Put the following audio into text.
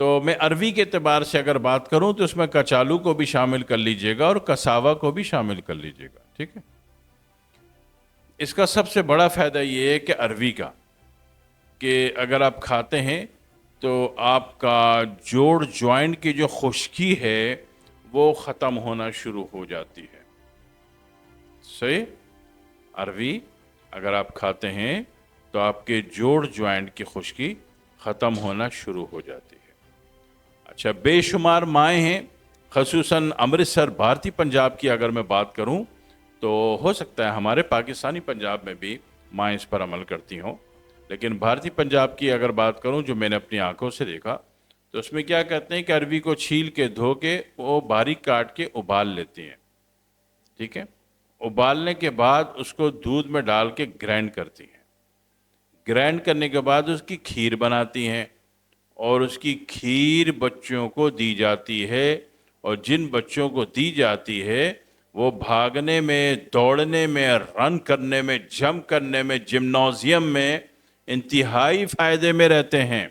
تو میں عربی کے اعتبار سے اگر بات کروں تو اس میں کچالو کو بھی شامل کر لیجئے گا اور کساوا کو بھی شامل کر لیجئے گا، ٹھیک ہے؟ اس کا سب سے بڑا فائدہ یہ ہے کہ عربی کا، کہ اگر آپ کھاتے ہیں تو آپ کا جوڑ جوائنٹ کی جو خشکی ہے وہ ختم ہونا شروع ہو جاتی ہے. صحیح؟ عربی اگر آپ کھاتے ہیں تو آپ کے جوڑ جوائنٹ کی خشکی ختم ہونا شروع ہو جاتی ہے. اچھا، بے شمار مائیں ہیں، خصوصاً امرتسر بھارتی پنجاب کی اگر میں بات کروں تو ہو سکتا ہے ہمارے پاکستانی پنجاب میں بھی مائیں اس پر عمل کرتی ہوں، لیکن بھارتی پنجاب کی اگر بات کروں جو میں نے اپنی آنکھوں سے دیکھا تو اس میں کیا کہتے ہیں کہ عربی کو چھیل کے دھو کے وہ باریک کاٹ کے ابال لیتی ہیں، ٹھیک ہے؟ ابالنے کے بعد اس کو دودھ میں ڈال کے گرائنڈ کرتی ہیں. گرائنڈ کرنے کے بعد اس کی کھیر بناتی ہیں اور اس کی کھیر بچوں کو دی جاتی ہے، اور جن بچوں کو دی جاتی ہے وہ بھاگنے میں، دوڑنے میں، رن کرنے میں، جمپ کرنے میں، جمنازیم میں انتہائی فائدے میں رہتے ہیں.